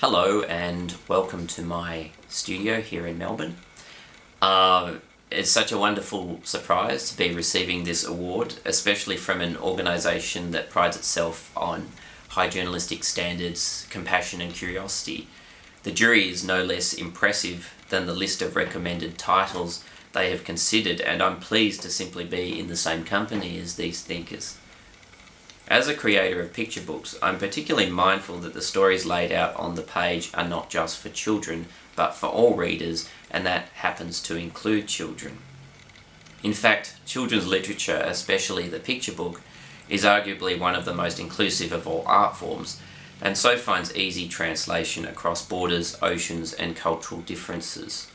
Hello and welcome to my studio here in Melbourne. It's such a wonderful surprise to be receiving this award, especially from an organisation that prides itself on high journalistic standards, compassion and curiosity. The jury is no less impressive than the list of recommended titles they have considered, and I'm pleased to simply be in the same company as these thinkers. As a creator of picture books, I'm particularly mindful that the stories laid out on the page are not just for children, but for all readers, and that happens to include children. In fact, children's literature, especially the picture book, is arguably one of the most inclusive of all art forms, and so finds easy translation across borders, oceans, and cultural differences.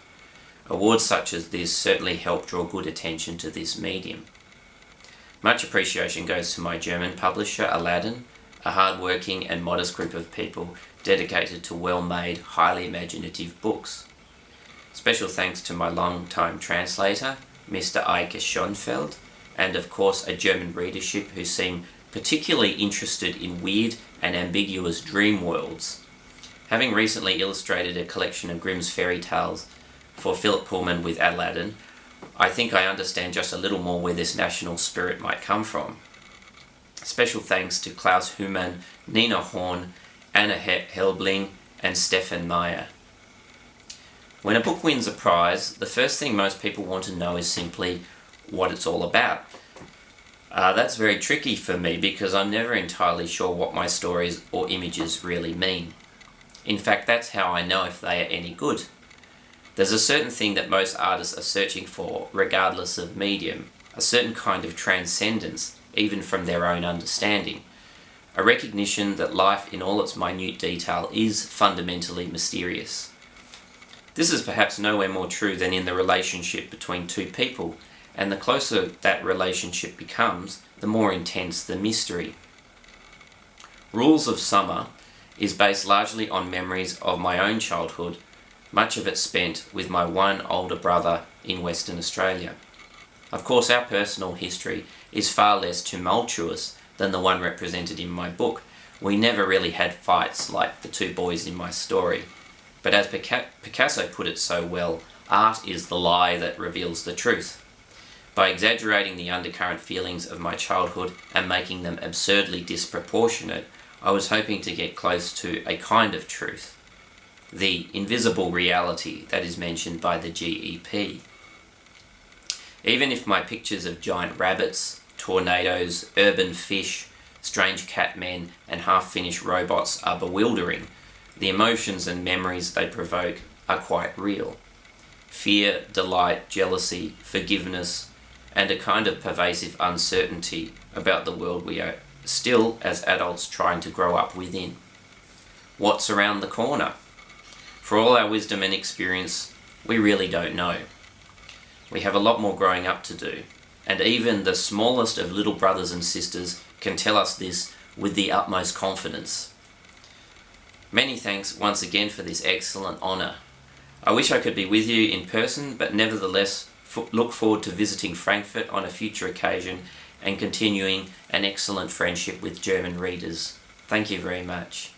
Awards such as this certainly help draw good attention to this medium. Much appreciation goes to my German publisher, Aladdin, a hard-working and modest group of people dedicated to well-made, highly imaginative books. Special thanks to my long-time translator, Mr. Eike Schonfeld, and of course a German readership who seem particularly interested in weird and ambiguous dream worlds. Having recently illustrated a collection of Grimm's fairy tales for Philip Pullman with Aladdin, I think I understand just a little more where this national spirit might come from. Special thanks to Klaus Humann, Nina Horn, Anna Helbling, and Stefan Meyer. When a book wins a prize, the first thing most people want to know is simply what it's all about. That's very tricky for me because I'm never entirely sure what my stories or images really mean. In fact, that's how I know if they are any good. There's a certain thing that most artists are searching for, regardless of medium, a certain kind of transcendence, even from their own understanding. A recognition that life in all its minute detail is fundamentally mysterious. This is perhaps nowhere more true than in the relationship between two people, and the closer that relationship becomes, the more intense the mystery. Rules of Summer is based largely on memories of my own childhood, much of it spent with my one older brother in Western Australia. Of course, our personal history is far less tumultuous than the one represented in my book. We never really had fights like the two boys in my story. But as Picasso put it so well, art is the lie that reveals the truth. By exaggerating the undercurrent feelings of my childhood and making them absurdly disproportionate, I was hoping to get close to a kind of truth. The invisible reality that is mentioned by the GEP. Even if my pictures of giant rabbits, tornadoes, urban fish, strange cat men, and half-finished robots are bewildering, the emotions and memories they provoke are quite real. Fear, delight, jealousy, forgiveness, and a kind of pervasive uncertainty about the world we are still, as adults, trying to grow up within. What's around the corner? For all our wisdom and experience, we really don't know. We have a lot more growing up to do, and even the smallest of little brothers and sisters can tell us this with the utmost confidence. Many thanks once again for this excellent honour. I wish I could be with you in person, but nevertheless look forward to visiting Frankfurt on a future occasion and continuing an excellent friendship with German readers. Thank you very much.